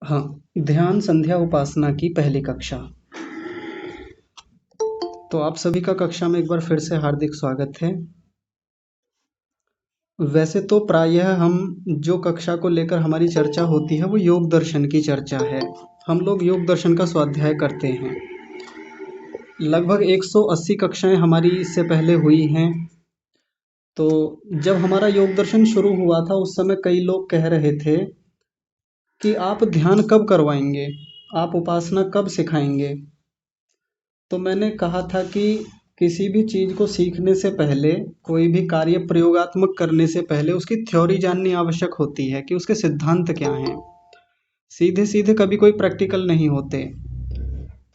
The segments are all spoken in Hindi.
हाँ, ध्यान संध्या उपासना की पहली कक्षा। तो आप सभी का कक्षा में एक बार फिर से हार्दिक स्वागत है। वैसे तो प्रायः हम जो कक्षा को लेकर हमारी चर्चा होती है वो योग दर्शन की चर्चा है। हम लोग योग दर्शन का स्वाध्याय करते हैं। लगभग 180 कक्षाएं हमारी इससे पहले हुई हैं। तो जब हमारा योग दर्शन शुरू हुआ था उस समय कई लोग कह रहे थे कि आप ध्यान कब करवाएंगे, आप उपासना कब सिखाएंगे। तो मैंने कहा था कि किसी भी चीज़ को सीखने से पहले, कोई भी कार्य प्रयोगात्मक करने से पहले उसकी थ्योरी जाननी आवश्यक होती है कि उसके सिद्धांत क्या हैं। सीधे सीधे कभी कोई प्रैक्टिकल नहीं होते।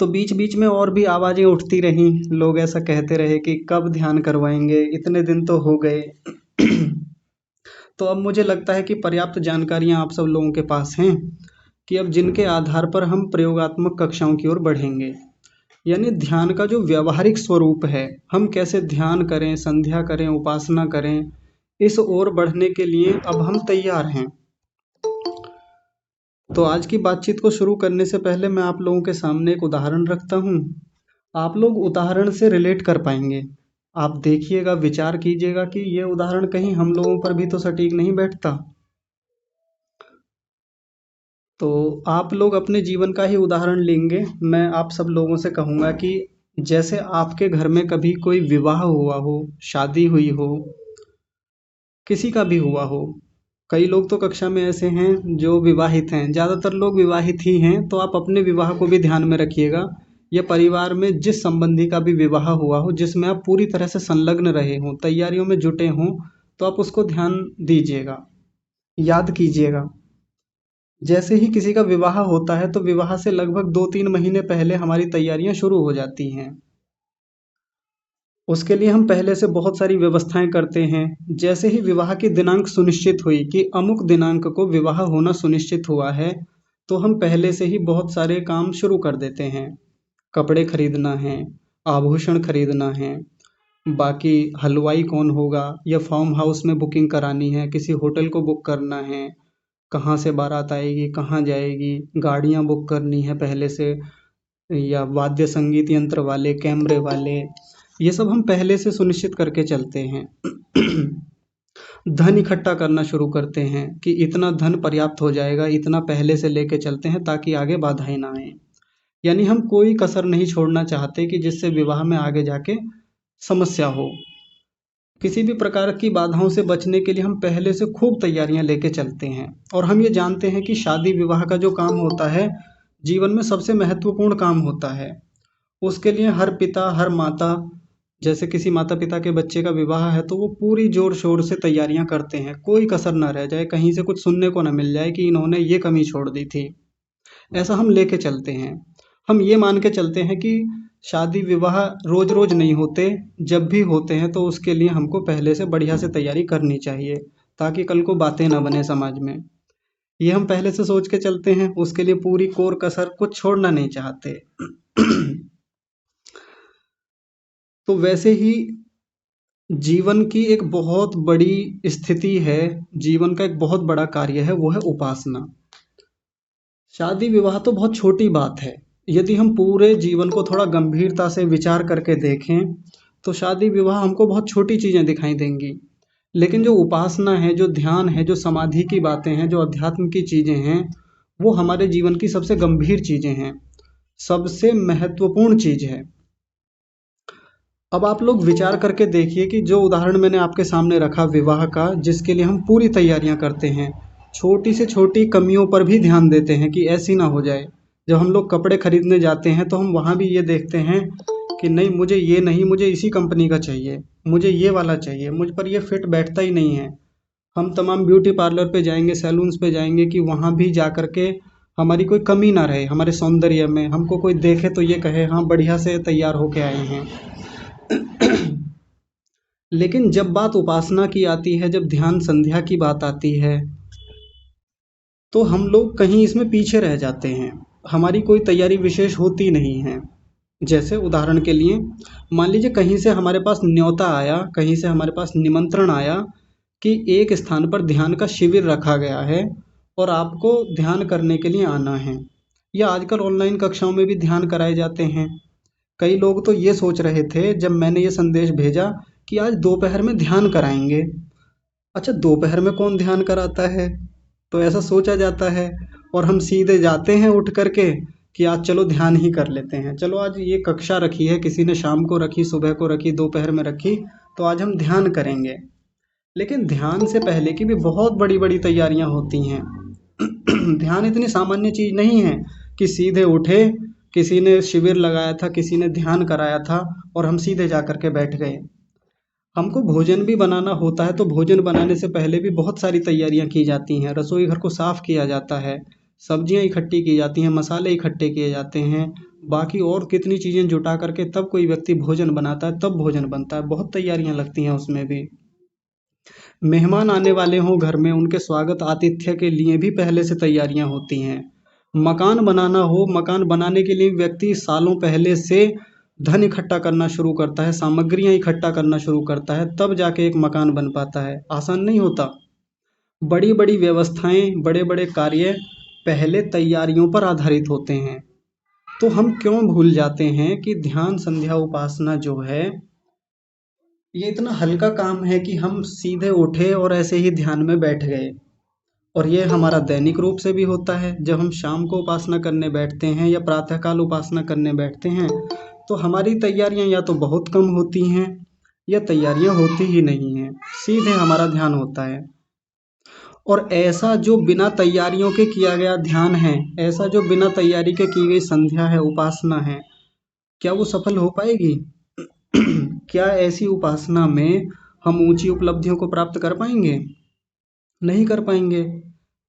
तो बीच बीच में और भी आवाज़ें उठती रहीं, लोग ऐसा कहते रहे कि कब ध्यान करवाएंगे, इतने दिन तो हो गए। तो अब मुझे लगता है कि पर्याप्त जानकारियाँ आप सब लोगों के पास हैं कि अब जिनके आधार पर हम प्रयोगात्मक कक्षाओं की ओर बढ़ेंगे। यानी ध्यान का जो व्यावहारिक स्वरूप है, हम कैसे ध्यान करें, संध्या करें, उपासना करें, इस ओर बढ़ने के लिए अब हम तैयार हैं। तो आज की बातचीत को शुरू करने से पहले मैं आप लोगों के सामने एक उदाहरण रखता हूँ। आप लोग उदाहरण से रिलेट कर पाएंगे। आप देखिएगा, विचार कीजिएगा कि ये उदाहरण कहीं हम लोगों पर भी तो सटीक नहीं बैठता। तो आप लोग अपने जीवन का ही उदाहरण लेंगे। मैं आप सब लोगों से कहूँगा कि जैसे आपके घर में कभी कोई विवाह हुआ हो, शादी हुई हो, किसी का भी हुआ हो। कई लोग तो कक्षा में ऐसे हैं जो विवाहित हैं, ज़्यादातर लोग विवाहित ही हैं। तो आप अपने विवाह को भी ध्यान में रखिएगा, या परिवार में जिस संबंधी का भी विवाह हुआ हो जिसमें आप पूरी तरह से संलग्न रहे हों, तैयारियों में जुटे हों, तो आप उसको ध्यान दीजिएगा, याद कीजिएगा। जैसे ही किसी का विवाह होता है तो विवाह से लगभग 2-3 महीने पहले हमारी तैयारियां शुरू हो जाती हैं। उसके लिए हम पहले से बहुत सारी व्यवस्थाएं करते हैं। जैसे ही विवाह की दिनांक सुनिश्चित हुई कि अमुक दिनांक को विवाह होना सुनिश्चित हुआ है, तो हम पहले से ही बहुत सारे काम शुरू कर देते हैं। कपड़े खरीदना है, आभूषण खरीदना है, बाकी हलवाई कौन होगा, या फार्म हाउस में बुकिंग करानी है, किसी होटल को बुक करना है, कहाँ से बारात आएगी, कहाँ जाएगी, गाड़ियाँ बुक करनी है पहले से, या वाद्य संगीत यंत्र वाले, कैमरे वाले, ये सब हम पहले से सुनिश्चित करके चलते हैं। धन इकट्ठा करना शुरू करते हैं कि इतना धन पर्याप्त हो जाएगा, इतना पहले से लेके चलते हैं ताकि आगे बाधाएं ना आए। यानी हम कोई कसर नहीं छोड़ना चाहते कि जिससे विवाह में आगे जाके समस्या हो। किसी भी प्रकार की बाधाओं से बचने के लिए हम पहले से खूब तैयारियां लेके चलते हैं। और हम ये जानते हैं कि शादी विवाह का जो काम होता है जीवन में सबसे महत्वपूर्ण काम होता है। उसके लिए हर पिता, हर माता, जैसे किसी माता पिता के बच्चे का विवाह है तो वो पूरी जोर शोर से तैयारियां करते हैं, कोई कसर ना रह जाए, कहीं से कुछ सुनने को ना मिल जाए कि इन्होंने ये कमी छोड़ दी थी। ऐसा हम लेके चलते हैं। हम ये मान के चलते हैं कि शादी विवाह रोज रोज नहीं होते, जब भी होते हैं तो उसके लिए हमको पहले से बढ़िया से तैयारी करनी चाहिए ताकि कल को बातें ना बने समाज में। ये हम पहले से सोच के चलते हैं, उसके लिए पूरी कोर कसर कुछ छोड़ना नहीं चाहते। तो वैसे ही जीवन की एक बहुत बड़ी स्थिति है, जीवन का एक बहुत बड़ा कार्य है, वो है उपासना। शादी विवाह तो बहुत छोटी बात है। यदि हम पूरे जीवन को थोड़ा गंभीरता से विचार करके देखें तो शादी विवाह हमको बहुत छोटी चीज़ें दिखाई देंगी। लेकिन जो उपासना है, जो ध्यान है, जो समाधि की बातें हैं, जो अध्यात्म की चीज़ें हैं, वो हमारे जीवन की सबसे गंभीर चीज़ें हैं, सबसे महत्वपूर्ण चीज़ है। अब आप लोग विचार करके देखिए कि जो उदाहरण मैंने आपके सामने रखा विवाह का, जिसके लिए हम पूरी तैयारियां करते हैं, छोटी से छोटी कमियों पर भी ध्यान देते हैं कि ऐसी ना हो जाए। जब हम लोग कपड़े खरीदने जाते हैं तो हम वहाँ भी ये देखते हैं कि नहीं, मुझे ये नहीं, मुझे इसी कंपनी का चाहिए, मुझे ये वाला चाहिए, मुझ पर ये फिट बैठता ही नहीं है। हम तमाम ब्यूटी पार्लर पे जाएंगे, सैलून्स पे जाएंगे कि वहाँ भी जा कर के हमारी कोई कमी ना रहे, हमारे सौंदर्य में हमको कोई देखे तो ये कहे हाँ बढ़िया से तैयार होके आए हैं। लेकिन जब बात उपासना की आती है, जब ध्यान संध्या की बात आती है, तो हम लोग कहीं इसमें पीछे रह जाते हैं। हमारी कोई तैयारी विशेष होती नहीं है। जैसे उदाहरण के लिए मान लीजिए कहीं से हमारे पास न्योता आया, कहीं से हमारे पास निमंत्रण आया कि एक स्थान पर ध्यान का शिविर रखा गया है और आपको ध्यान करने के लिए आना है। या आजकल ऑनलाइन कक्षाओं में भी ध्यान कराए जाते हैं। कई लोग तो ये सोच रहे थे जब मैंने ये संदेश भेजा कि आज दोपहर में ध्यान कराएंगे। अच्छा, दोपहर में कौन ध्यान कराता है? तो ऐसा सोचा जाता है और हम सीधे जाते हैं उठ करके कि आज चलो ध्यान ही कर लेते हैं। चलो आज ये कक्षा रखी है, किसी ने शाम को रखी, सुबह को रखी, दोपहर में रखी, तो आज हम ध्यान करेंगे। लेकिन ध्यान से पहले की भी बहुत बड़ी बड़ी तैयारियां होती हैं। ध्यान इतनी सामान्य चीज नहीं है कि सीधे उठे, किसी ने शिविर लगाया था, किसी ने ध्यान कराया था और हम सीधे जा करके बैठ गए। हमको भोजन भी बनाना होता है तो भोजन बनाने से पहले भी बहुत सारी तैयारियां की जाती हैं। रसोई घर को साफ किया जाता है, सब्जियां इकट्ठी की जाती हैं, मसाले इकट्ठे किए जाते हैं, बाकी और कितनी चीज़ें जुटा करके तब कोई व्यक्ति भोजन बनाता है, तब भोजन बनता है। बहुत तैयारियां लगती हैं उसमें भी। मेहमान आने वाले हों घर में, उनके स्वागत आतिथ्य के लिए भी पहले से तैयारियां होती हैं। मकान बनाना हो, मकान बनाने के लिए व्यक्ति सालों पहले से धन इकट्ठा करना शुरू करता है, सामग्रियां इकट्ठा करना शुरू करता है, तब जाके एक मकान बन पाता है। आसान नहीं होता। बड़ी बड़ी व्यवस्थाएं, बड़े बड़े कार्य पहले तैयारियों पर आधारित होते हैं। तो हम क्यों भूल जाते हैं कि ध्यान, संध्या, उपासना जो है, ये इतना हल्का काम है कि हम सीधे उठे और ऐसे ही ध्यान में बैठ गए। और ये हमारा दैनिक रूप से भी होता है। जब हम शाम को उपासना करने बैठते हैं या प्रातःकाल उपासना करने बैठते हैं तो हमारी तैयारियां या तो बहुत कम होती हैं या तैयारियां होती ही नहीं हैं, सीधे हमारा ध्यान होता है। और ऐसा जो बिना तैयारियों के किया गया ध्यान है, ऐसा जो बिना तैयारी के की गई संध्या है, उपासना है, क्या वो सफल हो पाएगी? क्या ऐसी उपासना में हम ऊंची उपलब्धियों को प्राप्त कर पाएंगे? नहीं कर पाएंगे।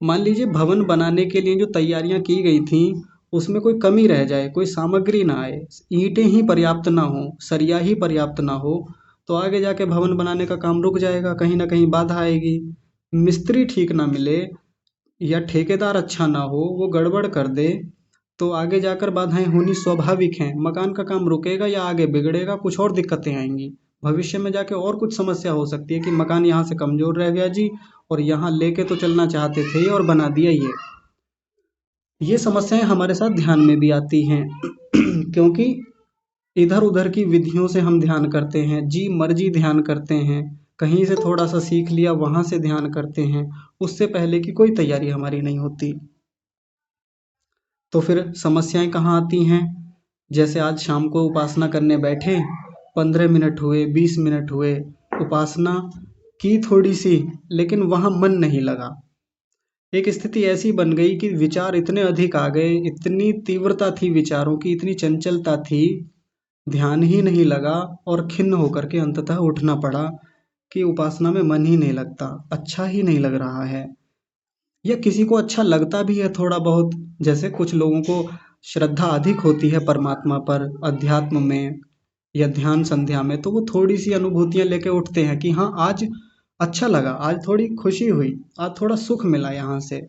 मान लीजिए भवन बनाने के लिए जो तैयारियां की गई थी उसमें कोई कमी रह जाए, कोई सामग्री ना आए, ईंटें ही पर्याप्त ना हो, सरिया ही पर्याप्त ना हो, तो आगे जाके भवन बनाने का काम रुक जाएगा, कहीं ना कहीं बाधा आएगी। मिस्त्री ठीक ना मिले या ठेकेदार अच्छा ना हो, वो गड़बड़ कर दे, तो आगे जाकर बाधाएं होनी स्वाभाविक हैं। मकान का काम रुकेगा या आगे बिगड़ेगा, कुछ और दिक्कतें आएंगी। भविष्य में जाके और कुछ समस्या हो सकती है कि मकान यहाँ से कमजोर रह गया जी, और यहाँ लेके तो चलना चाहते थे और बना दिया ये समस्याएं हमारे साथ ध्यान में भी आती हैं। क्योंकि इधर उधर की विधियों से हम ध्यान करते हैं, जी मर्जी ध्यान करते हैं, कहीं से थोड़ा सा सीख लिया वहां से ध्यान करते हैं, उससे पहले की कोई तैयारी हमारी नहीं होती। तो फिर समस्याएं कहाँ आती हैं? जैसे आज शाम को उपासना करने बैठे, 15 मिनट हुए, 20 मिनट हुए, उपासना की थोड़ी सी, लेकिन वहां मन नहीं लगा। एक स्थिति ऐसी बन गई कि विचार इतने अधिक आ गए, इतनी तीव्रता थी विचारों की, इतनी चंचलता थी, ध्यान ही नहीं लगा और खिन्न होकर के अंततः उठना पड़ा कि उपासना में मन ही नहीं लगता, अच्छा ही नहीं लग रहा है। या किसी को अच्छा लगता भी है थोड़ा बहुत, जैसे कुछ लोगों को श्रद्धा अधिक होती है परमात्मा पर, अध्यात्म में या ध्यान संध्या में, तो वो थोड़ी सी अनुभूतियां लेके उठते हैं कि हाँ आज अच्छा लगा, आज थोड़ी खुशी हुई, आज थोड़ा सुख मिला यहाँ से।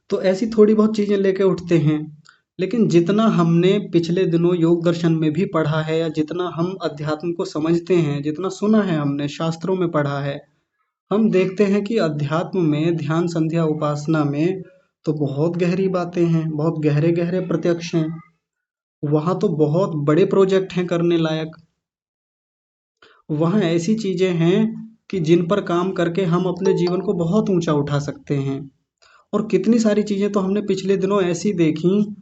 तो ऐसी थोड़ी बहुत चीजें लेके उठते हैं। लेकिन जितना हमने पिछले दिनों योग दर्शन में भी पढ़ा है या जितना हम अध्यात्म को समझते हैं, जितना सुना है हमने, शास्त्रों में पढ़ा है, हम देखते हैं कि अध्यात्म में, ध्यान, संध्या, उपासना में तो बहुत गहरी बातें हैं, बहुत गहरे गहरे प्रत्यक्ष हैं। वहाँ तो बहुत बड़े प्रोजेक्ट हैं करने लायक। वहाँ ऐसी चीजें हैं कि जिन पर काम करके हम अपने जीवन को बहुत ऊंचा उठा सकते हैं। और कितनी सारी चीजें तो हमने पिछले दिनों ऐसी देखी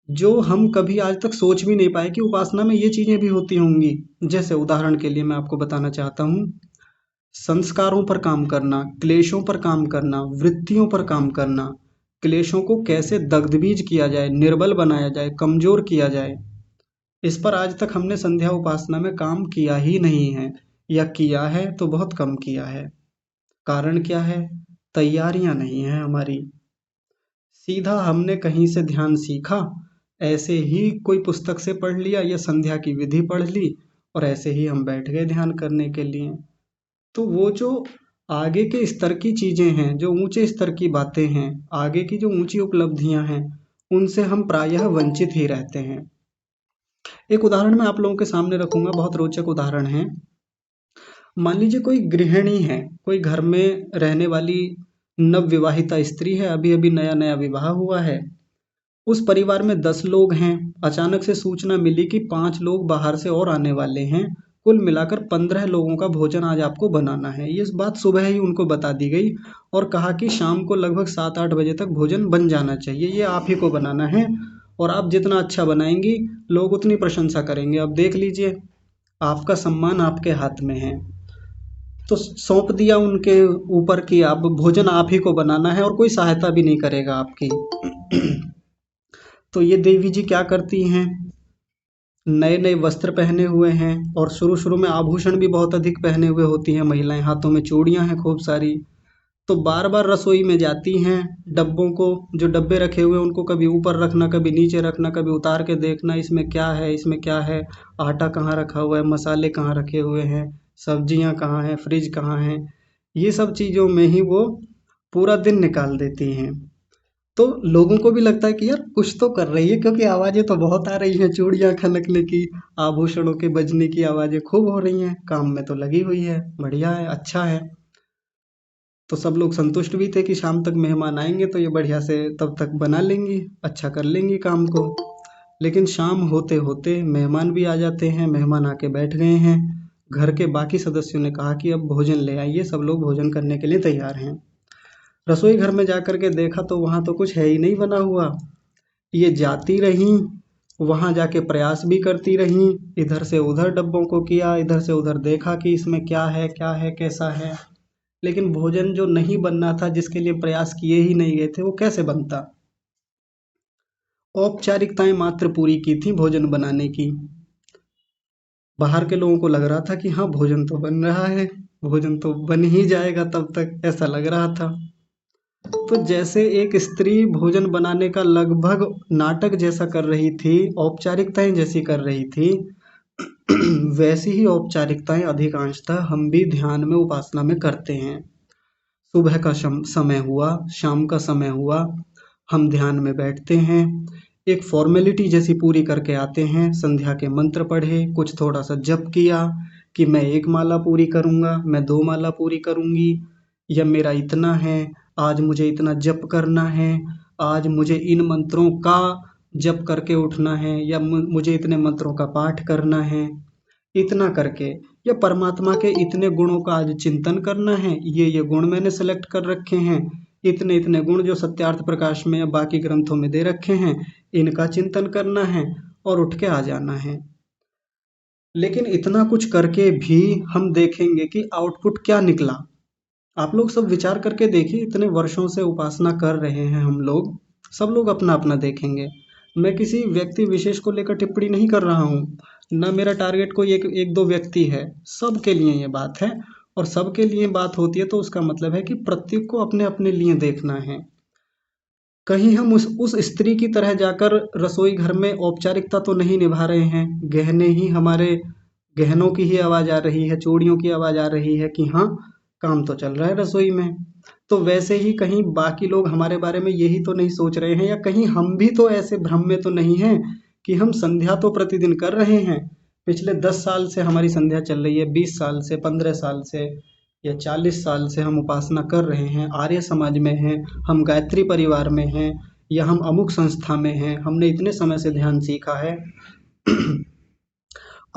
जो हम कभी आज तक सोच भी नहीं पाए कि उपासना में ये चीजें भी होती होंगी। जैसे उदाहरण के लिए मैं आपको बताना चाहता हूँ, संस्कारों पर काम करना, क्लेशों पर काम करना, वृत्तियों पर काम करना, क्लेशों को कैसे दग्धबीज किया जाए, निर्बल बनाया जाए, कमजोर किया जाए, इस पर आज तक हमने संध्या उपासना में काम किया ही नहीं है, या किया है तो बहुत कम किया है। कारण क्या है? तैयारियां नहीं है हमारी। सीधा हमने कहीं से ध्यान सीखा, ऐसे ही कोई पुस्तक से पढ़ लिया या संध्या की विधि पढ़ ली और ऐसे ही हम बैठ गए ध्यान करने के लिए। तो वो जो आगे के स्तर की चीजें हैं, जो ऊंचे स्तर की बातें हैं, आगे की जो ऊंची उपलब्धियां हैं, उनसे हम प्रायः वंचित ही रहते हैं। एक उदाहरण मैं आप लोगों के सामने रखूंगा, बहुत रोचक उदाहरण है। मान लीजिए कोई गृहिणी है, कोई घर में रहने वाली नव विवाहिता स्त्री है, अभी अभी नया नया विवाह हुआ है। उस परिवार में 10 लोग हैं। अचानक से सूचना मिली कि 5 लोग बाहर से और आने वाले हैं। कुल मिलाकर 15 लोगों का भोजन आज आपको बनाना है। ये बात सुबह ही उनको बता दी गई और कहा कि शाम को लगभग 7-8 बजे तक भोजन बन जाना चाहिए, ये आप ही को बनाना है और आप जितना अच्छा बनाएंगी लोग उतनी प्रशंसा करेंगे। अब देख लीजिए, आपका सम्मान आपके हाथ में है। तो सौंप दिया उनके ऊपर कि अब भोजन आप ही को बनाना है और कोई सहायता भी नहीं करेगा आपकी। तो ये देवी जी क्या करती हैं, नए नए वस्त्र पहने हुए हैं और शुरू शुरू में आभूषण भी बहुत अधिक पहने हुए होती हैं महिलाएं, हाथों में चूड़ियां हैं खूब सारी। तो बार बार रसोई में जाती हैं, डब्बों को, जो डब्बे रखे हुए हैं उनको कभी ऊपर रखना, कभी नीचे रखना, कभी उतार के देखना इसमें क्या है, इसमें क्या है, आटा कहाँ रखा हुआ है, मसाले कहाँ रखे हुए हैं, सब्जियां कहाँ हैं, फ्रिज कहाँ है। ये सब चीज़ों में ही वो पूरा दिन निकाल देती हैं। तो लोगों को भी लगता है कि यार कुछ तो कर रही है, क्योंकि आवाज़ें तो बहुत आ रही हैं, चूड़ियाँ खनकने की, आभूषणों के बजने की आवाज़ें खूब हो रही हैं, काम में तो लगी हुई है, बढ़िया है, अच्छा है। तो सब लोग संतुष्ट भी थे कि शाम तक मेहमान आएंगे तो ये बढ़िया से तब तक बना लेंगी, अच्छा कर लेंगी काम को। लेकिन शाम होते होते मेहमान भी आ जाते हैं, मेहमान आके बैठ गए हैं। घर के बाकी सदस्यों ने कहा कि अब भोजन ले आइए, सब लोग भोजन करने के लिए तैयार हैं। रसोई घर में जा कर के देखा तो वहाँ तो कुछ है ही नहीं बना हुआ। ये जाती रहीं, वहाँ जाके प्रयास भी करती रहीं, इधर से उधर डब्बों को किया, इधर से उधर देखा कि इसमें क्या है, कैसा है। लेकिन भोजन जो नहीं बनना था, जिसके लिए प्रयास किए ही नहीं गए थे, वो कैसे बनता। औपचारिकताएं मात्र पूरी की थी भोजन बनाने की। बाहर के लोगों को लग रहा था कि हाँ भोजन तो बन रहा है, भोजन तो बन ही जाएगा, तब तक ऐसा लग रहा था। तो जैसे एक स्त्री भोजन बनाने का लगभग नाटक जैसा कर रही थी, औपचारिकताएं जैसी कर रही थी, वैसी ही औपचारिकताएं अधिकांशतः हम भी ध्यान में, उपासना में करते हैं। सुबह का समय हुआ, शाम का समय हुआ, हम ध्यान में बैठते हैं, एक फॉर्मेलिटी जैसी पूरी करके आते हैं, संध्या के मंत्र पढ़े, कुछ थोड़ा सा जप किया कि मैं 1 माला पूरी करूँगा, मैं 2 माला पूरी करूँगी, या मेरा इतना है, आज मुझे इतना जप करना है, आज मुझे इन मंत्रों का जप करके उठना है, या मुझे इतने मंत्रों का पाठ करना है। इतना करके, या परमात्मा के इतने गुणों का आज चिंतन करना है, ये गुण मैंने सेलेक्ट कर रखे हैं, इतने इतने गुण जो सत्यार्थ प्रकाश में या बाकी ग्रंथों में दे रखे हैं, इनका चिंतन करना है और उठ के आ जाना है। लेकिन इतना कुछ करके भी हम देखेंगे कि आउटपुट क्या निकला। आप लोग सब विचार करके देखिए, इतने वर्षों से उपासना कर रहे हैं हम लोग, सब लोग अपना अपना देखेंगे। मैं किसी व्यक्ति विशेष को लेकर टिप्पणी नहीं कर रहा हूँ, ना मेरा टारगेट कोई एक एक दो व्यक्ति है, सबके लिए ये बात है। और सबके लिए बात होती है तो उसका मतलब है कि प्रत्येक को अपने अपने लिए देखना है। कहीं हम उस स्त्री की तरह जाकर रसोई घर में औपचारिकता तो नहीं निभा रहे हैं, गहने ही हमारे, गहनों की ही आवाज़ आ रही है, चूड़ियों की आवाज़ आ रही है कि हाँ काम तो चल रहा है रसोई में। तो वैसे ही कहीं बाकी लोग हमारे बारे में यही तो नहीं सोच रहे हैं, या कहीं हम भी तो ऐसे भ्रम में तो नहीं हैं कि हम संध्या तो प्रतिदिन कर रहे हैं। पिछले 10 साल से हमारी संध्या चल रही है, 20 साल से, 15 साल से, या 40 साल से हम उपासना कर रहे हैं, आर्य समाज में हैं, हम गायत्री परिवार में हैं, या हम अमुक संस्था में हैं, हमने इतने समय से ध्यान सीखा है।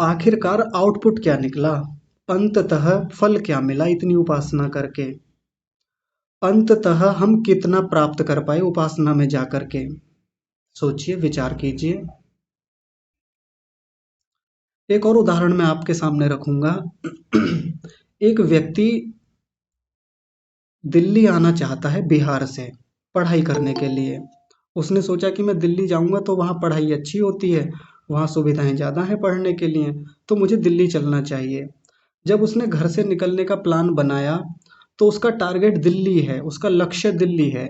आखिरकार आउटपुट क्या निकला, अंततः फल क्या मिला इतनी उपासना करके, अंततः हम कितना प्राप्त कर पाए उपासना में जाकर के। सोचिए, विचार कीजिए। एक और उदाहरण मैं आपके सामने रखूंगा। एक व्यक्ति दिल्ली आना चाहता है बिहार से पढ़ाई करने के लिए। उसने सोचा कि मैं दिल्ली जाऊंगा तो वहाँ पढ़ाई अच्छी होती है, वहाँ सुविधाएं ज़्यादा हैं पढ़ने के लिए, तो मुझे दिल्ली चलना चाहिए। जब उसने घर से निकलने का प्लान बनाया तो उसका टारगेट दिल्ली है, उसका लक्ष्य दिल्ली है।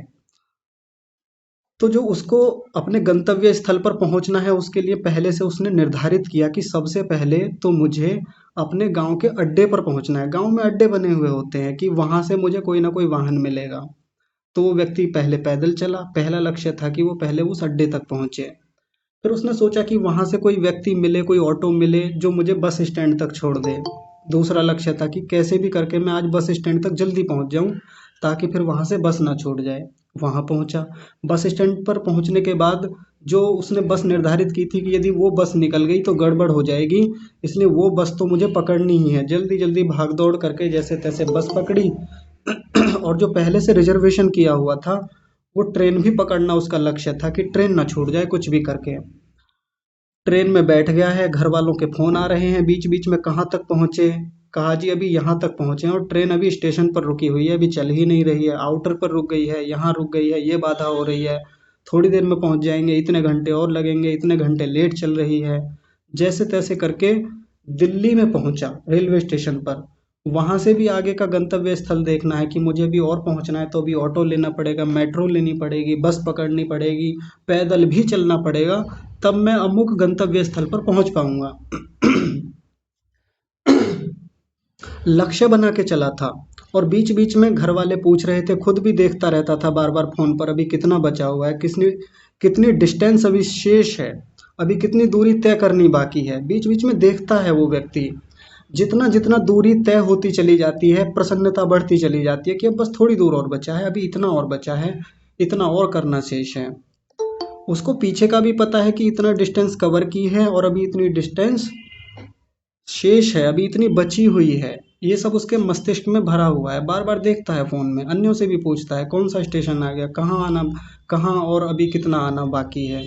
तो जो उसको अपने गंतव्य स्थल पर पहुंचना है, उसके लिए पहले से उसने निर्धारित किया कि सबसे पहले तो मुझे अपने गांव के अड्डे पर पहुंचना है। गांव में अड्डे बने हुए होते हैं कि वहां से मुझे कोई ना कोई वाहन मिलेगा। तो वो व्यक्ति पहले पैदल चला, पहला लक्ष्य था कि वो पहले उस अड्डे तक पहुंचे। फिर उसने सोचा कि वहां से कोई व्यक्ति मिले, कोई ऑटो मिले जो मुझे बस स्टैंड तक छोड़ दे। दूसरा लक्ष्य था कि कैसे भी करके मैं आज बस स्टैंड तक जल्दी पहुंच जाऊं, ताकि फिर वहाँ से बस ना छूट जाए। वहाँ पहुँचा। बस स्टैंड पर पहुँचने के बाद जो उसने बस निर्धारित की थी कि यदि वो बस निकल गई तो गड़बड़ हो जाएगी, इसलिए वो बस तो मुझे पकड़नी ही है। जल्दी जल्दी भाग दौड़ करके जैसे तैसे बस पकड़ी और जो पहले से रिजर्वेशन किया हुआ था वो ट्रेन भी पकड़ना उसका लक्ष्य था कि ट्रेन ना छूट जाए कुछ भी करके। ट्रेन में बैठ गया है, घर वालों के फ़ोन आ रहे हैं बीच बीच में, कहाँ तक पहुँचे? कहा जी अभी यहाँ तक पहुँचे हैं और ट्रेन अभी स्टेशन पर रुकी हुई है, अभी चल ही नहीं रही है, आउटर पर रुक गई है, यहाँ रुक गई है, ये बाधा हो रही है, थोड़ी देर में पहुँच जाएंगे, इतने घंटे और लगेंगे, इतने घंटे लेट चल रही है। जैसे तैसे करके दिल्ली में पहुँचा रेलवे स्टेशन पर। वहाँ से भी आगे का गंतव्य स्थल देखना है कि मुझे अभी और पहुँचना है तो अभी ऑटो लेना पड़ेगा, मेट्रो लेनी पड़ेगी, बस पकड़नी पड़ेगी, पैदल भी चलना पड़ेगा, तब मैं अमुक गंतव्य स्थल पर पहुंच पाऊंगा। लक्ष्य बना के चला था और बीच बीच में घर वाले पूछ रहे थे, खुद भी देखता रहता था बार बार फोन पर, अभी कितना बचा हुआ है, किसने कितनी डिस्टेंस अभी शेष है, अभी कितनी दूरी तय करनी बाकी है। बीच बीच में देखता है वो व्यक्ति। जितना जितना दूरी तय होती चली जाती है प्रसन्नता बढ़ती चली जाती है कि अब बस थोड़ी दूर और बचा है, अभी इतना और बचा है, इतना और करना शेष है। उसको पीछे का भी पता है कि इतना डिस्टेंस कवर की है और अभी इतनी डिस्टेंस शेष है, अभी इतनी बची हुई है। ये सब उसके मस्तिष्क में भरा हुआ है। बार बार देखता है फ़ोन में, अन्यों से भी पूछता है कौन सा स्टेशन आ गया, कहाँ आना, कहाँ और अभी कितना आना बाकी है।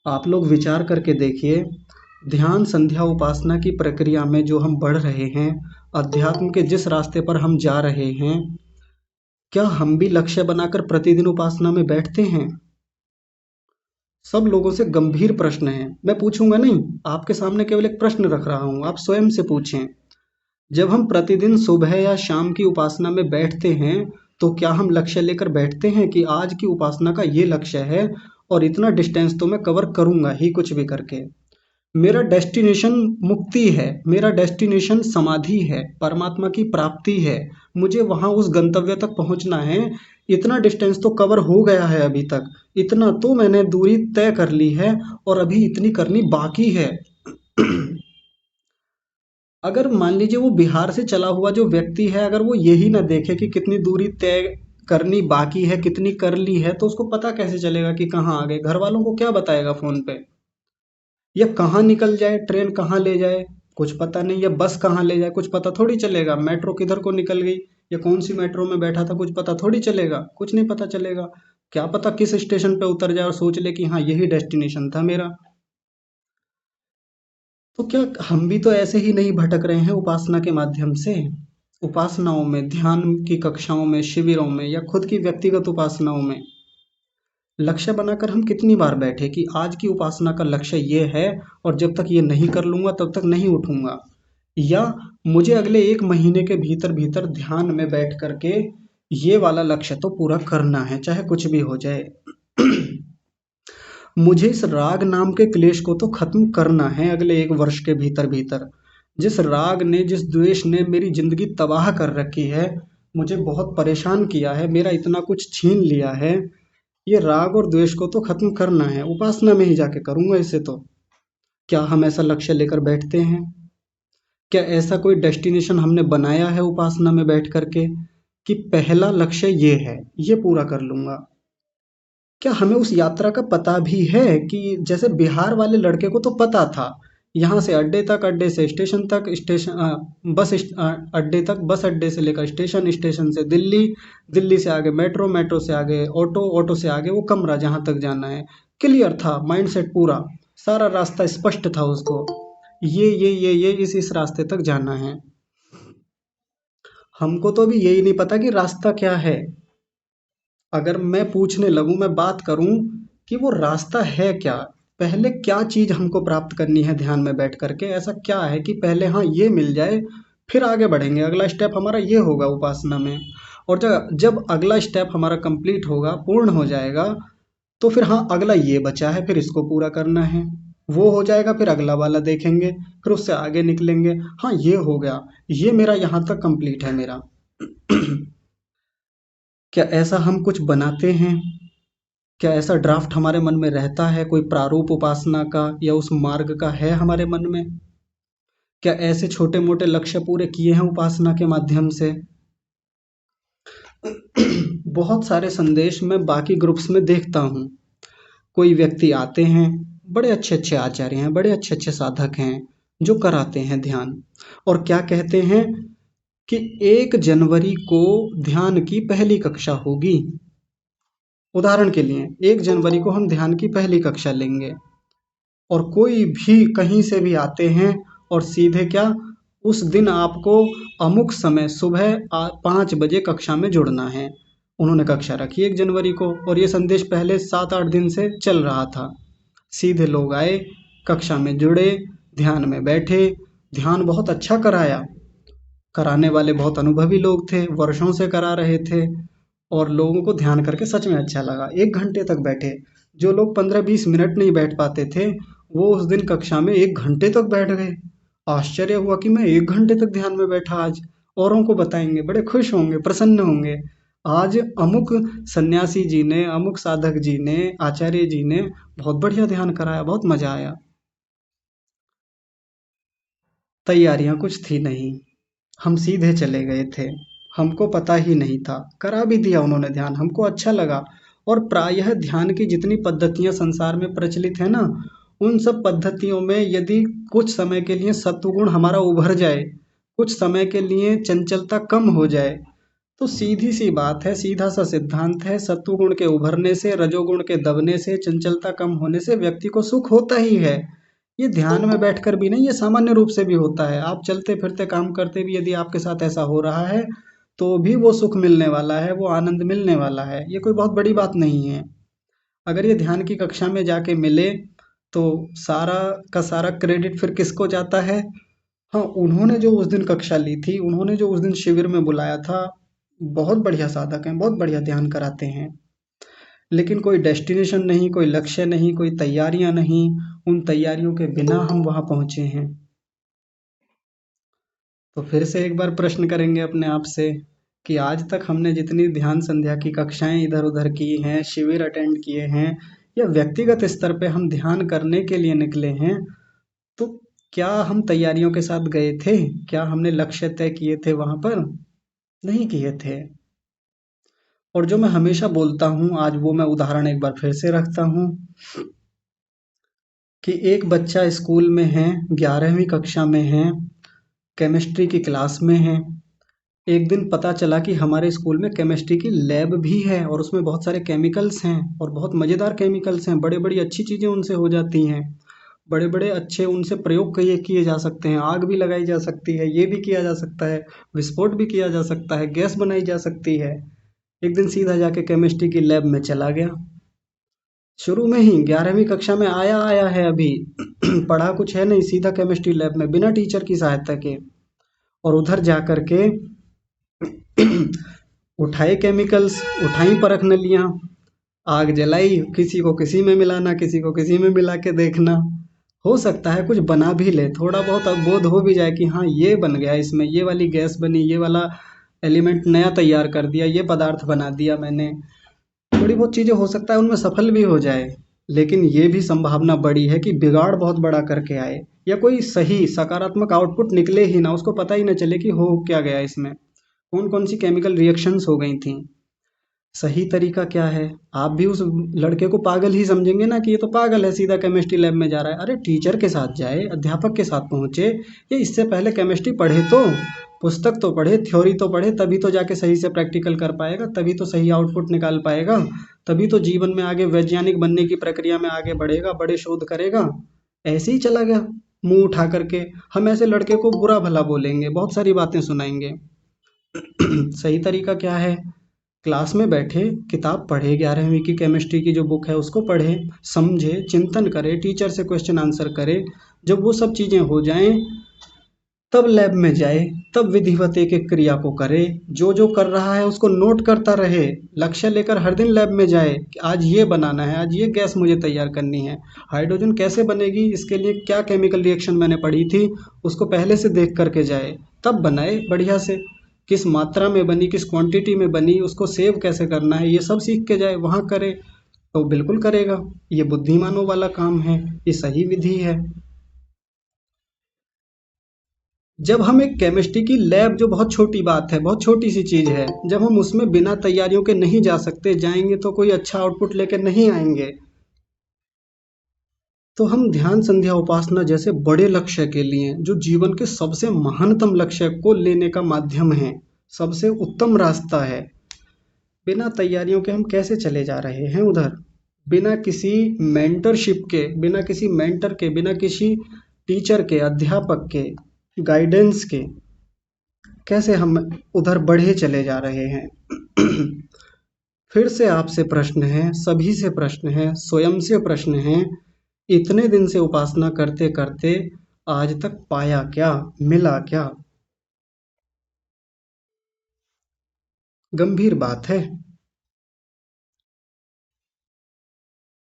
आप लोग विचार करके देखिए, ध्यान संध्या उपासना की प्रक्रिया में जो हम बढ़ रहे हैं, अध्यात्म के जिस रास्ते पर हम जा रहे हैं, क्या हम भी लक्ष्य बनाकर प्रतिदिन उपासना में बैठते हैं? सब लोगों से गंभीर प्रश्न है, मैं पूछूंगा नहीं, आपके सामने केवल एक प्रश्न रख रहा हूं, आप स्वयं से पूछें। जब हम प्रतिदिन सुबह या शाम की उपासना में बैठते हैं तो क्या हम लक्ष्य लेकर बैठते हैं कि आज की उपासना का ये लक्ष्य है और इतना डिस्टेंस तो मैं कवर करूंगा ही कुछ भी करके। मेरा डेस्टिनेशन मुक्ति है, मेरा डेस्टिनेशन समाधि है, परमात्मा की प्राप्ति है, मुझे वहां उस गंतव्य तक पहुंचना है। इतना डिस्टेंस तो कवर हो गया है अभी तक, इतना तो मैंने दूरी तय कर ली है और अभी इतनी करनी बाकी है। अगर मान लीजिए वो बिहार से चला हुआ जो व्यक्ति है, अगर वो यही ना देखे कि कितनी दूरी तय करनी बाकी है, कितनी कर ली है, तो उसको पता कैसे चलेगा कि कहाँ आ गए? घर वालों को क्या बताएगा फोन पे? या कहाँ निकल जाए, ट्रेन कहाँ ले जाए कुछ पता नहीं, या बस कहाँ ले जाए कुछ पता थोड़ी चलेगा, मेट्रो किधर को निकल गई या कौन सी मेट्रो में बैठा था कुछ पता थोड़ी चलेगा, कुछ नहीं पता चलेगा। क्या पता किस स्टेशन पे उतर जाए और सोच ले कि हाँ यही डेस्टिनेशन था मेरा। तो क्या हम भी तो ऐसे ही नहीं भटक रहे हैं उपासना के माध्यम से? उपासनाओं में, ध्यान की कक्षाओं में, शिविरों में, या खुद की व्यक्तिगत उपासनाओं में लक्ष्य बनाकर हम कितनी बार बैठे कि आज की उपासना का लक्ष्य ये है और जब तक ये नहीं कर लूंगा तब तक नहीं उठूंगा, या मुझे अगले एक महीने के भीतर भीतर ध्यान में बैठ करके ये वाला लक्ष्य तो पूरा करना है चाहे कुछ भी हो जाए। मुझे इस राग नाम के क्लेश को तो खत्म करना है अगले एक वर्ष के भीतर भीतर। जिस राग ने, जिस द्वेष ने मेरी जिंदगी तबाह कर रखी है, मुझे बहुत परेशान किया है, मेरा इतना कुछ छीन लिया है, ये राग और द्वेष को तो खत्म करना है, उपासना में ही जाके करूंगा इसे तो। क्या हम ऐसा लक्ष्य लेकर बैठते हैं? क्या ऐसा कोई डेस्टिनेशन हमने बनाया है उपासना में बैठ करके कि पहला लक्ष्य ये है, ये पूरा कर लूंगा? क्या हमें उस यात्रा का पता भी है कि जैसे बिहार वाले लड़के को तो पता था, यहाँ से अड्डे तक, अड्डे से स्टेशन तक, अड्डे तक, बस अड्डे से लेकर स्टेशन, स्टेशन से दिल्ली, दिल्ली से आगे मेट्रो, मेट्रो से आगे ऑटो, ऑटो से आगे वो कमरा जहाँ तक जाना है। क्लियर था माइंडसेट पूरा, सारा रास्ता स्पष्ट था उसको, ये इस रास्ते तक जाना है। हमको तो अभी यही नहीं पता कि रास्ता क्या है। अगर मैं पूछने लगूं, मैं बात करूं कि वो रास्ता है क्या, पहले क्या चीज हमको प्राप्त करनी है ध्यान में बैठ करके, ऐसा क्या है कि पहले हाँ ये मिल जाए फिर आगे बढ़ेंगे, अगला स्टेप हमारा ये होगा उपासना में। और जब जब अगला स्टेप हमारा कंप्लीट होगा, पूर्ण हो जाएगा, तो फिर हाँ अगला ये बचा है, फिर इसको पूरा करना है, वो हो जाएगा फिर अगला वाला देखेंगे, फिर उससे आगे निकलेंगे। हाँ ये हो गया, ये मेरा यहाँ तक कंप्लीट है मेरा। क्या ऐसा हम कुछ बनाते हैं? क्या ऐसा ड्राफ्ट हमारे मन में रहता है, कोई प्रारूप उपासना का या उस मार्ग का है हमारे मन में? क्या ऐसे छोटे मोटे लक्ष्य पूरे किए हैं उपासना के माध्यम से? बहुत सारे संदेश मैं बाकी ग्रुप्स में देखता हूँ। कोई व्यक्ति आते हैं, बड़े अच्छे अच्छे आचार्य हैं, बड़े अच्छे अच्छे साधक हैं जो कराते हैं ध्यान, और क्या कहते हैं कि 1 जनवरी को ध्यान की पहली कक्षा होगी। उदाहरण के लिए 1 जनवरी को हम ध्यान की पहली कक्षा लेंगे, और कोई भी कहीं से भी आते हैं और सीधे क्या, उस दिन आपको अमुक समय सुबह 5 बजे कक्षा में जुड़ना है। उन्होंने कक्षा रखी 1 जनवरी को, और ये संदेश पहले 7-8 दिन से चल रहा था। सीधे लोग आए, कक्षा में जुड़े, ध्यान में बैठे, ध्यान बहुत अच्छा कराया, कराने वाले बहुत अनुभवी लोग थे, वर्षों से करा रहे थे, और लोगों को ध्यान करके सच में अच्छा लगा। 1 घंटे तक बैठे। जो लोग 15-20 मिनट नहीं बैठ पाते थे, वो उस दिन कक्षा में 1 घंटे तक बैठ गए। आश्चर्य हुआ कि मैं 1 घंटे तक ध्यान में बैठा आज, औरों को बताएंगे, बड़े खुश होंगे, प्रसन्न होंगे। आज अमुक सन्यासी जी ने, अमुक साधक जी ने, आचार्य जी ने बहुत बढ़िया ध्यान कराया, बहुत मजा आया। तैयारियां कुछ थी नहीं, हम सीधे चले गए थे। हमको पता ही नहीं था, करा भी दिया उन्होंने ध्यान, हमको अच्छा लगा। और प्रायः ध्यान की जितनी पद्धतियां संसार में प्रचलित है ना, उन सब पद्धतियों में यदि कुछ समय के लिए सत्वगुण हमारा उभर जाए, कुछ समय के लिए चंचलता कम हो जाए, तो सीधी सी बात है, सीधा सा सिद्धांत है, सत्वगुण के उभरने से, रजोगुण के दबने से, चंचलता कम होने से व्यक्ति को सुख होता ही है। ये ध्यान में बैठकर भी नहीं, ये सामान्य रूप से भी होता है। आप चलते फिरते काम करते भी यदि आपके साथ ऐसा हो रहा है, तो भी वो सुख मिलने वाला है, वो आनंद मिलने वाला है। ये कोई बहुत बड़ी बात नहीं है। अगर ये ध्यान की कक्षा में जाके मिले, तो सारा का सारा क्रेडिट फिर किसको जाता है? हाँ, उन्होंने जो उस दिन कक्षा ली थी, उन्होंने जो उस दिन शिविर में बुलाया था, बहुत बढ़िया साधक हैं, बहुत बढ़िया ध्यान कराते हैं। लेकिन कोई डेस्टिनेशन नहीं, कोई लक्ष्य नहीं, कोई तैयारियां नहीं, उन तैयारियों के बिना हम वहां पहुंचे हैं। तो फिर से एक बार प्रश्न करेंगे अपने आप से कि आज तक हमने जितनी ध्यान संध्या की कक्षाएं इधर उधर की हैं, शिविर अटेंड किए हैं, या व्यक्तिगत स्तर पे हम ध्यान करने के लिए निकले हैं, तो क्या हम तैयारियों के साथ गए थे? क्या हमने लक्ष्य तय किए थे वहां पर? नहीं किए थे। और जो मैं हमेशा बोलता हूँ, आज वो मैं उदाहरण एक बार फिर से रखता हूँ कि एक बच्चा स्कूल में है, 11वीं कक्षा में है, केमिस्ट्री की क्लास में है। एक दिन पता चला कि हमारे स्कूल में केमिस्ट्री की लैब भी है, और उसमें बहुत सारे केमिकल्स हैं, और बहुत मज़ेदार केमिकल्स हैं, बड़े बड़ी अच्छी चीज़ें उनसे हो जाती हैं, बड़े बड़े अच्छे उनसे प्रयोग किए किए जा सकते हैं, आग भी लगाई जा सकती है, ये भी किया जा सकता है, विस्फोट भी किया जा सकता है, गैस बनाई जा सकती है। एक दिन सीधा जाके केमिस्ट्री की लैब में चला गया, शुरू में ही 11वीं कक्षा में आया आया है अभी, पढ़ा कुछ है नहीं, सीधा केमिस्ट्री लैब में बिना टीचर की सहायता के। और उधर जा कर के उठाए केमिकल्स, उठाई परख नलियाँ, आग जलाई, किसी को किसी में मिलाना, किसी को किसी में मिला के देखना। हो सकता है कुछ बना भी ले, थोड़ा बहुत अवबोध हो भी जाए कि हाँ ये बन गया, इसमें ये वाली गैस बनी, ये वाला एलिमेंट नया तैयार कर दिया, ये पदार्थ बना दिया मैंने। थोड़ी बहुत चीज़ें हो सकता है उनमें सफल भी हो जाए, लेकिन ये भी संभावना बड़ी है कि बिगाड़ बहुत बड़ा करके आए, या कोई सही सकारात्मक आउटपुट निकले ही ना, उसको पता ही ना चले कि हो क्या गया इसमें, कौन कौन सी केमिकल रिएक्शंस हो गई थी। सही तरीका क्या है? आप भी उस लड़के को पागल ही समझेंगे ना कि ये तो पागल है, सीधा केमिस्ट्री लैब में जा रहा है। अरे टीचर के साथ जाए, अध्यापक के साथ पहुंचे, ये इससे पहले केमिस्ट्री पढ़े तो, पुस्तक तो पढ़े, थ्योरी तो पढ़े, तभी तो जाके सही से प्रैक्टिकल कर पाएगा, तभी तो सही आउटपुट निकाल पाएगा, तभी तो जीवन में आगे वैज्ञानिक बनने की प्रक्रिया में आगे बढ़ेगा, बड़े शोध करेगा। ऐसे ही चला गया मुंह उठा करके। हम ऐसे लड़के को बुरा भला बोलेंगे, बहुत सारी बातें सुनाएंगे। सही तरीका क्या है? क्लास में बैठे, किताब पढ़े, 11वीं की केमिस्ट्री की जो बुक है उसको पढ़े, समझे, चिंतन करे, टीचर से क्वेश्चन आंसर करे। जब वो सब चीज़ें हो जाएं, तब लैब में जाए, तब विधिवत एक एक क्रिया को करे, जो जो कर रहा है उसको नोट करता रहे, लक्ष्य लेकर हर दिन लैब में जाए कि आज ये बनाना है, आज ये गैस मुझे तैयार करनी है, हाइड्रोजन कैसे बनेगी, इसके लिए क्या केमिकल रिएक्शन मैंने पढ़ी थी, उसको पहले से देख करके जाए, तब बनाए बढ़िया से। किस मात्रा में बनी, किस क्वांटिटी में बनी, उसको सेव कैसे करना है, ये सब सीख के जाए, वहाँ करे तो बिल्कुल करेगा। ये बुद्धिमानों वाला काम है, ये सही विधि है। जब हम एक केमिस्ट्री की लैब, जो बहुत छोटी बात है, बहुत छोटी सी चीज़ है, जब हम उसमें बिना तैयारियों के नहीं जा सकते, जाएंगे तो कोई अच्छा आउटपुट लेकर नहीं आएंगे। तो हम ध्यान, संध्या, उपासना जैसे बड़े लक्ष्य के लिए, जो जीवन के सबसे महानतम लक्ष्य को लेने का माध्यम है, सबसे उत्तम रास्ता है, बिना तैयारियों के हम कैसे चले जा रहे हैं उधर? बिना किसी मेंटरशिप के, बिना किसी मेंटर के, बिना किसी टीचर के, अध्यापक के गाइडेंस के कैसे हम उधर बढ़े चले जा रहे हैं? फिर से आपसे प्रश्न है, सभी से प्रश्न है, स्वयं से प्रश्न है, इतने दिन से उपासना करते करते आज तक पाया क्या, मिला क्या? गंभीर बात है।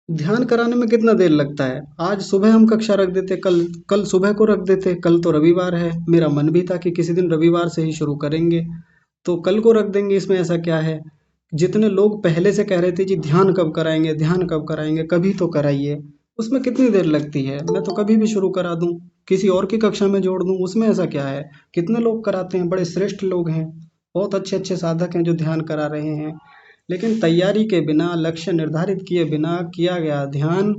ध्यान कराने में कितना देर लगता है? आज सुबह हम कक्षा रख देते, कल कल सुबह को रख देते, कल तो रविवार है, मेरा मन भी था कि किसी दिन रविवार से ही शुरू करेंगे, तो कल को रख देंगे, इसमें ऐसा क्या है? जितने लोग पहले से कह रहे थे जी ध्यान कब कराएंगे, ध्यान कब कराएंगे, कभी तो कराइए, उसमें कितनी देर लगती है? मैं तो कभी भी शुरू करा दूं, किसी और की कक्षा में जोड़ दूं, उसमें ऐसा क्या है? कितने लोग कराते हैं, बड़े श्रेष्ठ लोग हैं, बहुत अच्छे अच्छे साधक हैं जो ध्यान करा रहे हैं, लेकिन तैयारी के बिना, लक्ष्य निर्धारित किए बिना किया गया ध्यान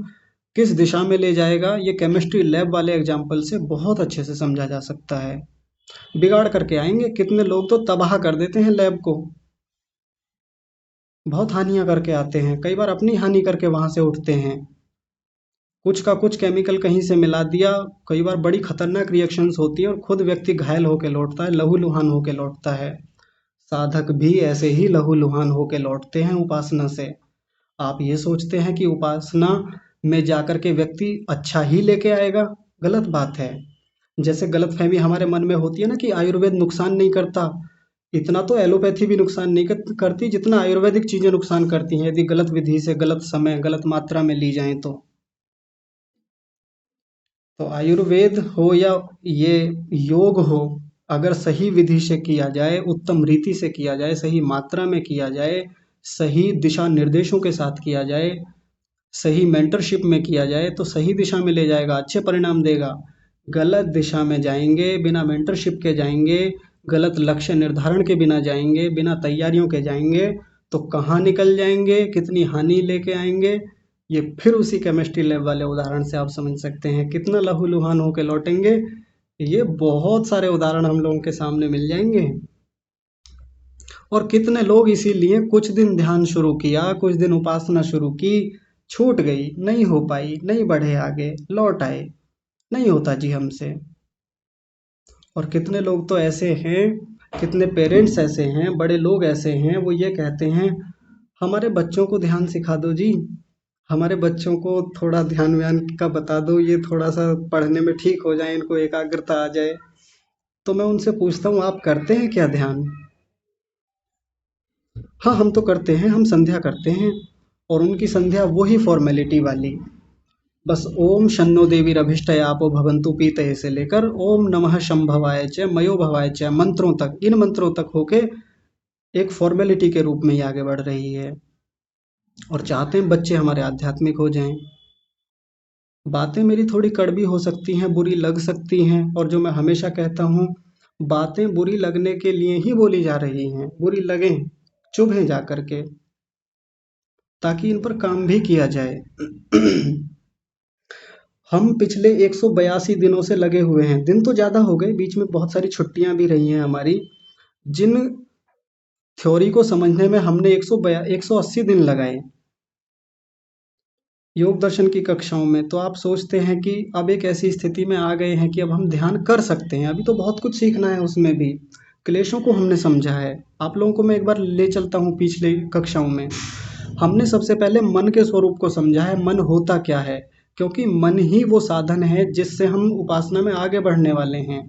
किस दिशा में ले जाएगा, ये केमिस्ट्री लैब वाले एग्जाम्पल से बहुत अच्छे से समझा जा सकता है। बिगाड़ करके आएंगे, कितने लोग तो तबाह कर देते हैं लैब को, बहुत हानियां करके आते हैं, कई बार अपनी हानि करके वहां से उठते हैं, कुछ का कुछ केमिकल कहीं से मिला दिया, कई बार बड़ी खतरनाक रिएक्शंस होती है और खुद व्यक्ति घायल होकर लौटता है, लहूलुहान होकर लौटता है। साधक भी ऐसे ही लहूलुहान होकर लौटते हैं उपासना से। आप ये सोचते हैं कि उपासना में जाकर के व्यक्ति अच्छा ही लेके आएगा, गलत बात है। जैसे गलतफहमी हमारे मन में होती है ना कि आयुर्वेद नुकसान नहीं करता, इतना तो एलोपैथी भी नुकसान नहीं करती जितना आयुर्वेदिक चीजें नुकसान करती हैं, यदि गलत विधि से, गलत समय, गलत मात्रा में ली जाएं तो आयुर्वेद हो या ये योग हो, अगर सही विधि से किया जाए, उत्तम रीति से किया जाए, सही मात्रा में किया जाए, सही दिशा निर्देशों के साथ किया जाए, सही मेंटरशिप में किया जाए, तो सही दिशा में ले जाएगा, अच्छे परिणाम देगा। गलत दिशा में जाएंगे, बिना मेंटरशिप के जाएंगे, गलत लक्ष्य निर्धारण के बिना जाएंगे, बिना तैयारियों के जाएंगे, तो कहाँ निकल जाएंगे, कितनी हानि लेके आएंगे, ये फिर उसी केमिस्ट्री लैब वाले उदाहरण से आप समझ सकते हैं, कितना लहूलुहान होके लौटेंगे। ये बहुत सारे उदाहरण हम लोगों के सामने मिल जाएंगे। और कितने लोग इसीलिए कुछ दिन ध्यान शुरू किया, कुछ दिन उपासना शुरू की, छूट गई, नहीं हो पाई, नहीं बढ़े आगे, लौट आए, नहीं होता जी हमसे। और कितने लोग तो ऐसे हैं, कितने पेरेंट्स ऐसे हैं, बड़े लोग ऐसे हैं, वो ये कहते हैं हमारे बच्चों को ध्यान सिखा दो जी, हमारे बच्चों को थोड़ा ध्यान व्यान का बता दो, ये थोड़ा सा पढ़ने में ठीक हो जाए, इनको एकाग्रता आ जाए। तो मैं उनसे पूछता हूँ, आप करते हैं क्या ध्यान? हाँ, हम तो करते हैं, हम संध्या करते हैं, और उनकी संध्या वही फॉर्मेलिटी वाली, बस ओम शन्नो देवीरभिष्टया आपो भवन्तु पीतये से लेकर ओम नमः शंभवाय च मयो भवाय च मंत्रों तक, इन मंत्रों तक होके एक फॉर्मेलिटी के रूप में ही आगे बढ़ रही है, और चाहते हैं बच्चे हमारे आध्यात्मिक हो जाएं। बातें मेरी थोड़ी कड़वी हो सकती हैं, बुरी लग सकती हैं, और जो मैं हमेशा कहता हूँ, बातें बुरी लगने के लिए ही बोली जा रही हैं, बुरी लगें, चुभें जा करके, ताकि इन पर काम भी किया जाए। हम पिछले 182 दिनों से लगे हुए हैं, दिन तो ज़्यादा हो गए, बीच में बहुत सारी छुट्टियां भी रही हैं हमारी, जिन थ्योरी को समझने में हमने 180 दिन लगाए योग दर्शन की कक्षाओं में, तो आप सोचते हैं कि अब एक ऐसी स्थिति में आ गए हैं कि अब हम ध्यान कर सकते हैं। अभी तो बहुत कुछ सीखना है, उसमें भी क्लेशों को हमने समझा है। आप लोगों को मैं एक बार ले चलता हूँ पिछले कक्षाओं में। हमने सबसे पहले मन के स्वरूप को समझा है, मन होता क्या है, क्योंकि मन ही वो साधन है जिससे हम उपासना में आगे बढ़ने वाले हैं।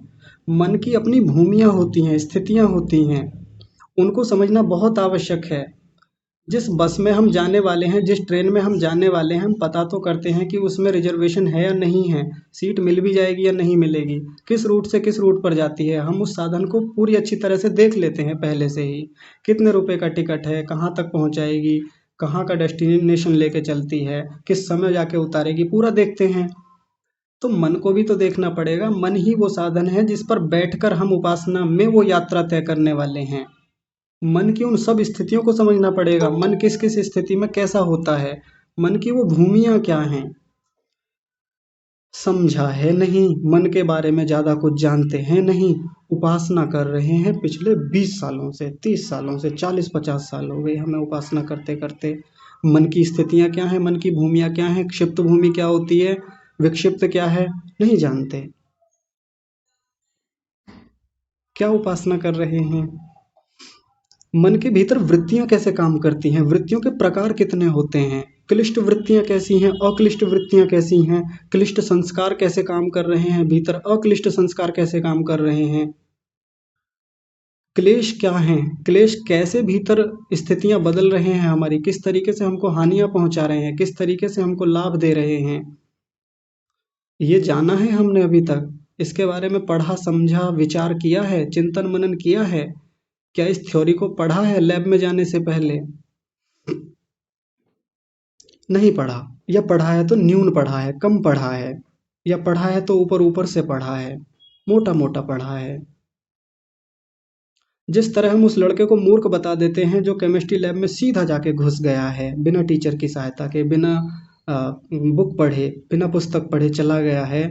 मन की अपनी भूमियाँ होती हैं, स्थितियाँ होती हैं, उनको समझना बहुत आवश्यक है। जिस बस में हम जाने वाले हैं, जिस ट्रेन में हम जाने वाले हैं, हम पता तो करते हैं कि उसमें रिजर्वेशन है या नहीं है, सीट मिल भी जाएगी या नहीं मिलेगी, किस रूट से किस रूट पर जाती है, हम उस साधन को पूरी अच्छी तरह से देख लेते हैं पहले से ही। कितने रुपए का टिकट है, कहाँ तक पहुँचाएगी, कहाँ का डेस्टिनेशन लेके चलती है, किस समय जाके उतारेगी, पूरा देखते हैं। तो मन को भी तो देखना पड़ेगा। मन ही वो साधन है जिस पर बैठकर हम उपासना में वो यात्रा तय करने वाले हैं। मन की उन सब स्थितियों को समझना पड़ेगा। मन किस किस स्थिति में कैसा होता है, मन की वो भूमियाँ क्या हैं, समझा है नहीं। मन के बारे में ज़्यादा कुछ जानते हैं नहीं। उपासना कर रहे हैं पिछले 20 सालों से, 30 सालों से, 40-50 साल हो गए हमें उपासना करते करते। मन की स्थितियाँ क्या हैं, मन की भूमियाँ क्या हैं, क्षिप्त भूमि क्या होती है, विक्षिप्त क्या है, नहीं जानते। क्या उपासना कर रहे हैं? मन के भीतर वृत्तियां कैसे काम करती हैं, वृत्तियों के प्रकार कितने होते हैं, क्लिष्ट वृत्तियां कैसी हैं, अक्लिष्ट वृत्तियां कैसी हैं, क्लिष्ट संस्कार कैसे काम कर रहे हैं भीतर, अक्लिष्ट संस्कार कैसे काम कर रहे हैं, क्लेश क्या हैं, क्लेश कैसे भीतर स्थितियां बदल रहे हैं हमारी, किस तरीके से हमको हानियां पहुंचा रहे हैं, किस तरीके से हमको लाभ दे रहे हैं। ये जाना है हमने अभी तक? इसके बारे में पढ़ा, समझा, विचार किया है, चिंतन मनन किया है? क्या इस थ्योरी को पढ़ा है लैब में जाने से पहले? नहीं पढ़ा, या पढ़ा है तो न्यून पढ़ा है, कम पढ़ा है, या पढ़ा है तो ऊपर ऊपर से पढ़ा है, मोटा मोटा पढ़ा है। जिस तरह हम उस लड़के को मूर्ख बता देते हैं जो केमिस्ट्री लैब में सीधा जाके घुस गया है, बिना टीचर की सहायता के, बिना बुक पढ़े, बिना पुस्तक पढ़े चला गया है,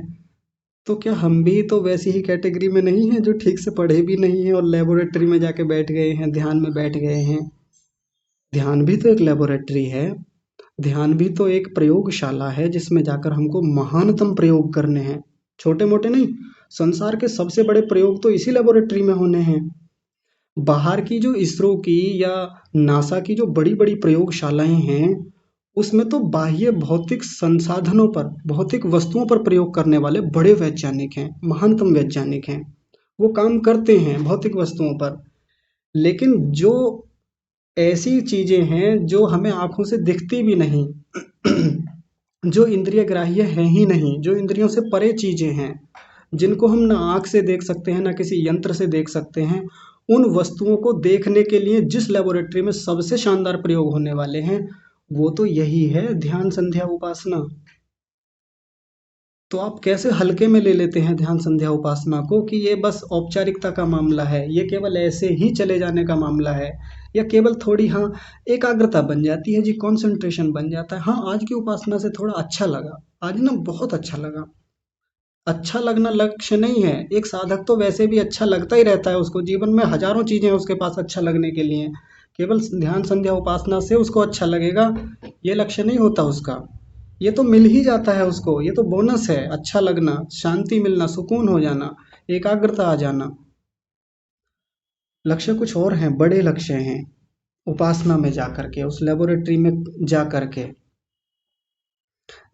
तो क्या हम भी तो वैसी ही कैटेगरी में नहीं है जो ठीक से पढ़े भी नहीं है और लेबोरेटरी में जाके बैठ गए हैं, ध्यान में बैठ गए हैं? ध्यान भी तो एक लेबोरेटरी है। ध्यान भी तो एक प्रयोगशाला है जिसमें जाकर हमको महानतम प्रयोग करने हैं, छोटे मोटे नहीं। संसार के सबसे बड़े प्रयोग तो इसी लेबोरेटरी में होने हैं। बाहर की जो इसरो की या नासा की जो बड़ी बड़ी प्रयोगशालाएं हैं, उसमें तो बाह्य भौतिक संसाधनों पर, भौतिक वस्तुओं पर प्रयोग करने वाले बड़े वैज्ञानिक हैं, महानतम वैज्ञानिक हैं। वो काम करते हैं भौतिक वस्तुओं पर। लेकिन जो ऐसी चीजें हैं जो हमें आंखों से दिखती भी नहीं, जो इंद्रिय ग्राह्य है ही नहीं, जो इंद्रियों से परे चीजें हैं, जिनको हम ना आंख से देख सकते हैं ना किसी यंत्र से देख सकते हैं, उन वस्तुओं को देखने के लिए जिस लेबोरेटरी में सबसे शानदार प्रयोग होने वाले हैं, वो तो यही है ध्यान संध्या उपासना। तो आप कैसे हल्के में ले लेते हैं ध्यान संध्या उपासना को कि ये बस औपचारिकता का मामला है, ये केवल ऐसे ही चले जाने का मामला है, या केवल थोड़ी, हाँ, एकाग्रता बन जाती है जी, कंसंट्रेशन बन जाता है। हाँ, आज की उपासना से थोड़ा अच्छा लगा, आज ना बहुत अच्छा लगा। अच्छा लगना लक्ष्य नहीं है। एक साधक तो वैसे भी अच्छा लगता ही रहता है, उसको जीवन में हजारों चीजें हैं उसके पास अच्छा लगने के लिए। केवल ध्यान संध्या उपासना से उसको अच्छा लगेगा, ये लक्ष्य नहीं होता उसका। ये तो मिल ही जाता है उसको, ये तो बोनस है, अच्छा लगना, शांति मिलना, सुकून हो जाना, एकाग्रता आ जाना। लक्ष्य कुछ और हैं, बड़े लक्ष्य हैं। उपासना में जा करके, उस लेबोरेटरी में जा करके,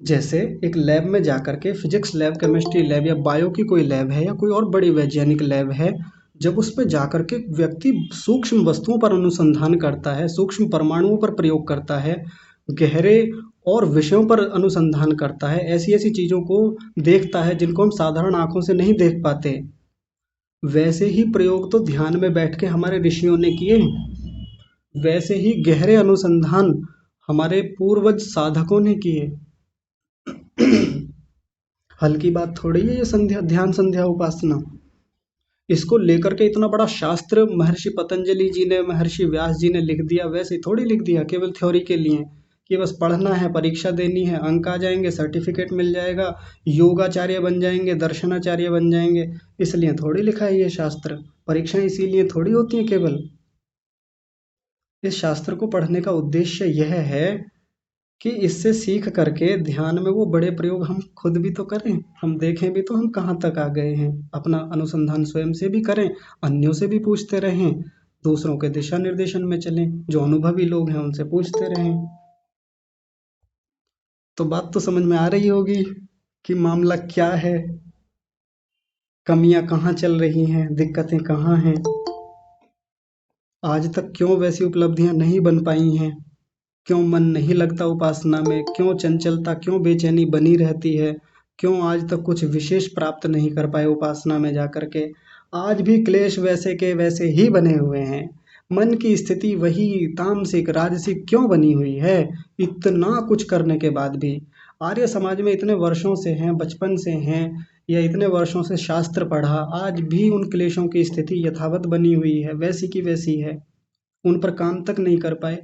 जैसे एक लैब में जा करके, फिजिक्स लैब, केमिस्ट्री लैब या बायो की कोई लैब है या कोई और बड़ी वैज्ञानिक लैब है, जब उस पे जा करके व्यक्ति सूक्ष्म वस्तुओं पर अनुसंधान करता है, सूक्ष्म परमाणुओं पर प्रयोग करता है, गहरे और विषयों पर अनुसंधान करता है, ऐसी ऐसी चीज़ों को देखता है जिनको हम साधारण आंखों से नहीं देख पाते, वैसे ही प्रयोग तो ध्यान में बैठ के हमारे ऋषियों ने किए, वैसे ही गहरे अनुसंधान हमारे पूर्वज साधकों ने किए। हल्की बात थोड़ी है ये संध्या, ध्यान संध्या उपासना। इसको लेकर के इतना बड़ा शास्त्र महर्षि पतंजलि जी ने, महर्षि व्यास जी ने लिख दिया, वैसे ही थोड़ी लिख दिया केवल थ्योरी के लिए कि बस पढ़ना है, परीक्षा देनी है, अंक आ जाएंगे, सर्टिफिकेट मिल जाएगा, योगाचार्य बन जाएंगे, दर्शनाचार्य बन जाएंगे, इसलिए थोड़ी लिखा है ये शास्त्र। परीक्षाएं इसीलिए थोड़ी होती हैं केवल। इस शास्त्र को पढ़ने का उद्देश्य यह है कि इससे सीख करके ध्यान में वो बड़े प्रयोग हम खुद भी तो करें, हम देखें भी तो हम कहाँ तक आ गए हैं, अपना अनुसंधान स्वयं से भी करें, अन्यों से भी पूछते रहें, दूसरों के दिशा निर्देशन में चलें, जो अनुभवी लोग हैं उनसे पूछते रहें। तो बात तो समझ में आ रही होगी कि मामला क्या है, कमियां कहाँ चल रही हैं, दिक्कतें कहाँ हैं, आज तक क्यों वैसी उपलब्धियां नहीं बन पाई हैं, क्यों मन नहीं लगता उपासना में, क्यों चंचलता, क्यों बेचैनी बनी रहती है, क्यों आज तक कुछ विशेष प्राप्त नहीं कर पाए उपासना में जाकर के। आज भी क्लेश वैसे के वैसे ही बने हुए हैं, मन की स्थिति वही तामसिक राजसिक क्यों बनी हुई है, इतना कुछ करने के बाद भी। आर्य समाज में इतने वर्षों से हैं, बचपन से हैं, या इतने वर्षों से शास्त्र पढ़ा, आज भी उन क्लेशों की स्थिति यथावत बनी हुई है, वैसी की वैसी है। उन पर काम तक नहीं कर पाए।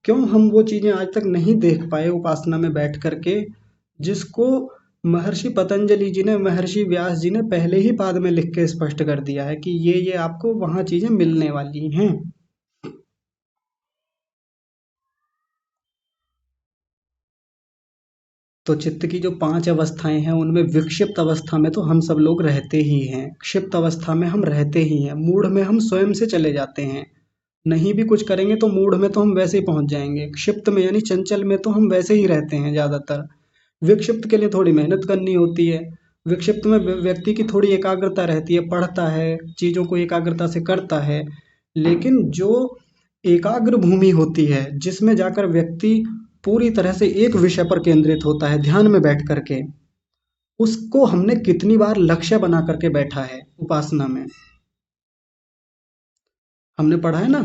क्यों हम वो चीज़ें आज तक नहीं देख पाए उपासना में बैठ करके, जिसको महर्षि पतंजलि जी ने, महर्षि व्यास जी ने पहले ही पाद में लिख के स्पष्ट कर दिया है कि ये आपको वहाँ चीज़ें मिलने वाली हैं। तो चित्त की जो 5 अवस्थाएँ हैं, उनमें विक्षिप्त अवस्था में तो हम सब लोग रहते ही हैं। क्षिप्त अवस्था में हम रहते ही हैं। मूढ़ में हम स्वयं से चले जाते हैं। नहीं भी कुछ करेंगे तो मूढ़ में तो हम वैसे ही पहुँच जाएँगे। क्षिप्त में यानी चंचल में तो हम वैसे ही रहते हैं ज़्यादातर। विक्षिप्त के लिए थोड़ी मेहनत करनी होती है। विक्षिप्त में व्यक्ति की थोड़ी एकाग्रता रहती है, पढ़ता है, चीज़ों को एकाग्रता से करता है। लेकिन जो एकाग्र भूमि होती है, जिसमें जाकर व्यक्ति पूरी तरह से एक विषय पर केंद्रित होता है ध्यान में बैठ करके, उसको हमने कितनी बार लक्ष्य बना करके बैठा है उपासना में। हमने पढ़ा है ना,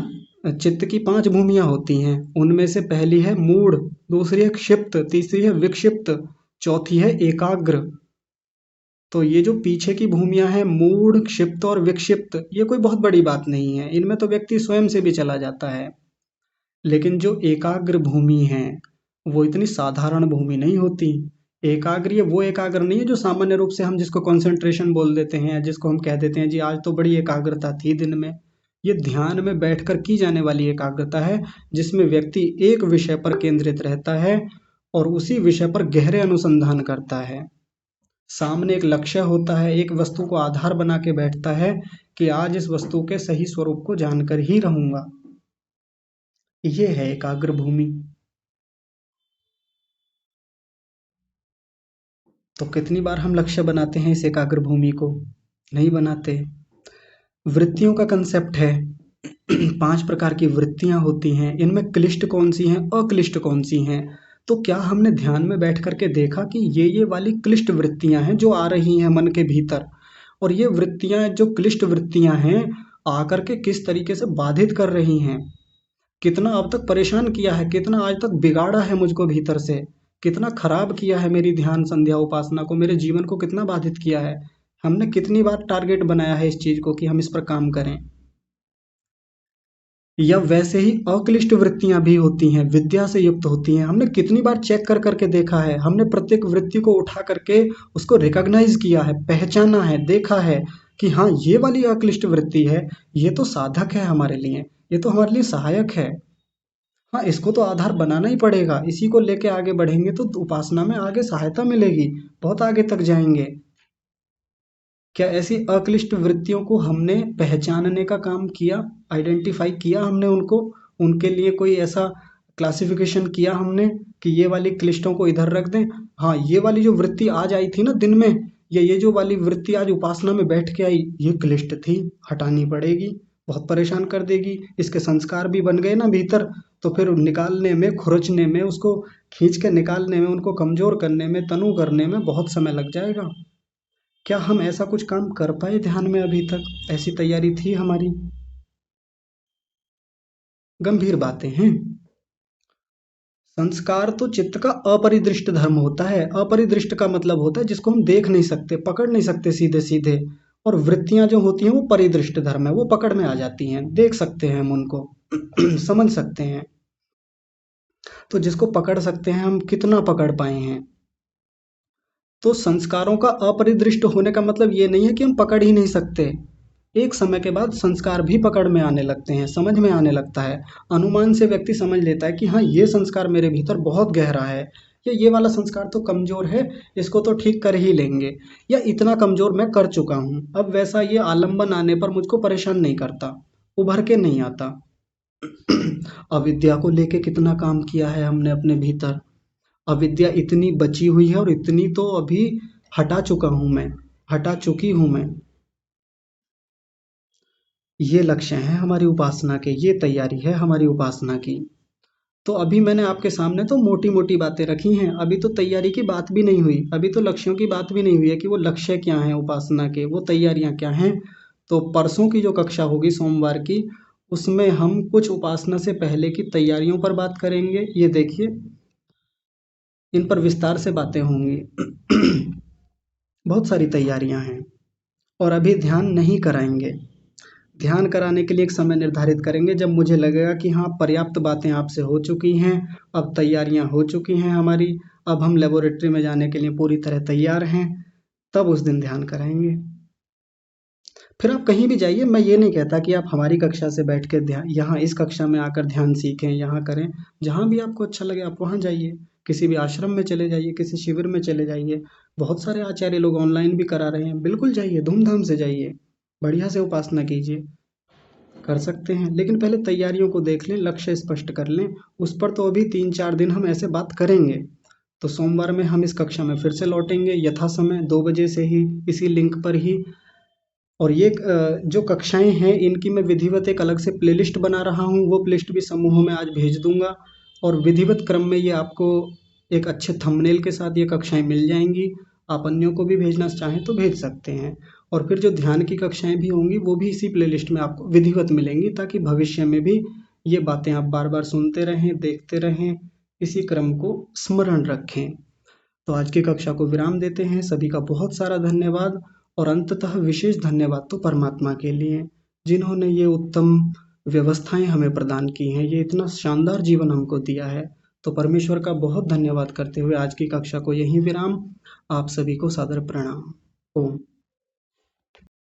चित्त की 5 भूमियाँ होती हैं, उनमें से पहली है मूढ़, दूसरी है क्षिप्त, तीसरी है विक्षिप्त, चौथी है एकाग्र। तो ये जो पीछे की भूमियाँ हैं, मूढ़, क्षिप्त और विक्षिप्त, ये कोई बहुत बड़ी बात नहीं है। इनमें तो व्यक्ति स्वयं से भी चला जाता है। लेकिन जो एकाग्र भूमि है, वो इतनी साधारण भूमि नहीं होती। एकाग्र ये वो एकाग्र नहीं है जो सामान्य रूप से हम जिसको कंसंट्रेशन बोल देते हैं, जिसको हम कह देते हैं जी आज तो बड़ी एकाग्रता थी दिन में। ये ध्यान में बैठकर की जाने वाली एकाग्रता है, जिसमें व्यक्ति एक विषय पर केंद्रित रहता है और उसी विषय पर गहरे अनुसंधान करता है। सामने एक लक्ष्य होता है, एक वस्तु को आधार बना के बैठता है कि आज इस वस्तु के सही स्वरूप को जानकर ही रहूंगा। ये है एकाग्र भूमि। तो कितनी बार हम लक्ष्य बनाते हैं इस एकाग्र भूमि को? नहीं बनाते। वृत्तियों का कंसेप्ट है। 5 प्रकार की वृत्तियां होती हैं, इनमें क्लिष्ट कौन सी हैं, अक्लिष्ट कौन सी हैं? तो क्या हमने ध्यान में बैठ करके देखा कि ये वाली क्लिष्ट वृत्तियां हैं जो आ रही हैं मन के भीतर, और ये वृत्तियां जो क्लिष्ट वृत्तियां हैं आकर के किस तरीके से बाधित कर रही हैं? कितना अब तक परेशान किया है, कितना आज तक बिगाड़ा है मुझको भीतर से, कितना खराब किया है मेरी ध्यान संध्या उपासना को, मेरे जीवन को कितना बाधित किया है। हमने कितनी बार टारगेट बनाया है इस चीज को कि हम इस पर काम करें। या वैसे ही अक्लिष्ट वृत्तियां भी होती हैं, विद्या से युक्त होती हैं, हमने कितनी बार चेक कर करके देखा है, हमने प्रत्येक वृत्ति को उठा करके उसको रिकॉग्नाइज किया है, पहचाना है, देखा है कि हाँ ये वाली अक्लिष्ट वृत्ति है, ये तो साधक है हमारे लिए, ये तो हमारे लिए सहायक है। हाँ, इसको तो आधार बनाना ही पड़ेगा, इसी को लेके आगे बढ़ेंगे तो उपासना में आगे सहायता मिलेगी, बहुत आगे तक जाएंगे। क्या ऐसी अक्लिष्ट वृत्तियों को हमने पहचानने का काम किया, आइडेंटिफाई किया हमने उनको, उनके लिए कोई ऐसा क्लासिफिकेशन किया हमने कि ये वाली क्लिष्टों को इधर रख दें? हाँ, ये वाली जो वृत्ति आज आई थी ना दिन में, या ये जो वाली वृत्ति आज उपासना में बैठ के आई, ये क्लिष्ट थी, हटानी पड़ेगी, बहुत परेशान कर देगी, इसके संस्कार भी बन गए ना भीतर, तो फिर निकालने में, खुरचने में, उसको खींच के निकालने में, उनको कमजोर करने में, तनु करने में बहुत समय लग जाएगा। क्या हम ऐसा कुछ काम कर पाए ध्यान में अभी तक? ऐसी तैयारी थी हमारी? गंभीर बातें हैं। संस्कार तो चित्त का अपरिदृष्ट धर्म होता है। अपरिदृष्ट का मतलब होता है जिसको हम देख नहीं सकते, पकड़ नहीं सकते सीधे सीधे। और वृत्तियां जो होती हैं वो परिदृष्ट धर्म है, वो पकड़ में आ जाती हैं, देख सकते हैं हम उनको, समझ सकते हैं। तो जिसको पकड़ सकते हैं हम कितना पकड़ पाए हैं? तो संस्कारों का अपरिदृष्ट होने का मतलब ये नहीं है कि हम पकड़ ही नहीं सकते। एक समय के बाद संस्कार भी पकड़ में आने लगते हैं, समझ में आने लगता है। अनुमान से व्यक्ति समझ लेता है कि हाँ ये संस्कार मेरे भीतर बहुत गहरा है, या ये वाला संस्कार तो कमजोर है, इसको तो ठीक कर ही लेंगे, या इतना कमजोर मैं कर चुका हूँ, अब वैसा ये आलम्बन आने पर मुझको परेशान नहीं करता, उभर के नहीं आता। अविद्या को लेके कितना काम किया है हमने अपने भीतर। अविद्या इतनी बची हुई है और इतनी तो अभी हटा चुका हूं मैं, हटा चुकी हूं मैं। ये लक्ष्य हैं हमारी उपासना के, ये तैयारी है हमारी उपासना की। तो अभी मैंने आपके सामने तो मोटी मोटी बातें रखी हैं, अभी तो तैयारी की बात भी नहीं हुई, अभी तो लक्ष्यों की बात भी नहीं हुई है कि वो लक्ष्य क्या हैं उपासना के, वो तैयारियां क्या हैं। तो परसों की जो कक्षा होगी सोमवार की, उसमें हम कुछ उपासना से पहले की तैयारियों पर बात करेंगे। ये देखिए, इन पर विस्तार से बातें होंगी। बहुत सारी तैयारियां हैं और अभी ध्यान नहीं कराएंगे। ध्यान कराने के लिए एक समय निर्धारित करेंगे जब मुझे लगेगा कि हाँ, पर्याप्त बातें आपसे हो चुकी हैं, अब तैयारियां हो चुकी हैं हमारी, अब हम लेबोरेटरी में जाने के लिए पूरी तरह तैयार हैं, तब उस दिन ध्यान कराएंगे। फिर आप कहीं भी जाइए, मैं ये नहीं कहता कि आप हमारी कक्षा से बैठ के ध्यान, यहाँ इस कक्षा में आकर ध्यान सीखें, यहाँ करें। जहाँ भी आपको अच्छा लगे आप वहाँ जाइए, किसी भी आश्रम में चले जाइए, किसी शिविर में चले जाइए। बहुत सारे आचार्य लोग ऑनलाइन भी करा रहे हैं, बिल्कुल जाइए, धूमधाम से जाइए, बढ़िया से उपासना कीजिए, कर सकते हैं। लेकिन पहले तैयारियों को देख लें, लक्ष्य स्पष्ट कर लें। उस पर तो अभी 3-4 दिन हम ऐसे बात करेंगे। तो सोमवार में हम इस कक्षा में फिर से लौटेंगे यथा समय 2 बजे से ही, इसी लिंक पर ही। और ये जो कक्षाएं हैं इनकी मैं विधिवत एक अलग से प्लेलिस्ट बना रहा हूँ, वो प्लेलिस्ट भी समूहों में आज भेज दूंगा। और विधिवत क्रम में ये आपको एक अच्छे थंबनेल के साथ ये कक्षाएं मिल जाएंगी। आप अन्यों को भी भेजना चाहें तो भेज सकते हैं। और फिर जो ध्यान की कक्षाएं भी होंगी वो भी इसी प्लेलिस्ट में आपको विधिवत मिलेंगी, ताकि भविष्य में भी ये बातें आप बार बार सुनते रहें, देखते रहें, इसी क्रम को स्मरण रखें। तो आज की कक्षा को विराम देते हैं। सभी का बहुत सारा धन्यवाद। और अंततः विशेष धन्यवाद तो परमात्मा के लिए, जिन्होंने ये उत्तम व्यवस्थाएं हमें प्रदान की हैं, ये इतना शानदार जीवन हमको दिया है। तो परमेश्वर का बहुत धन्यवाद करते हुए आज की कक्षा को यहीं विराम। आप सभी को सादर प्रणाम। ओम।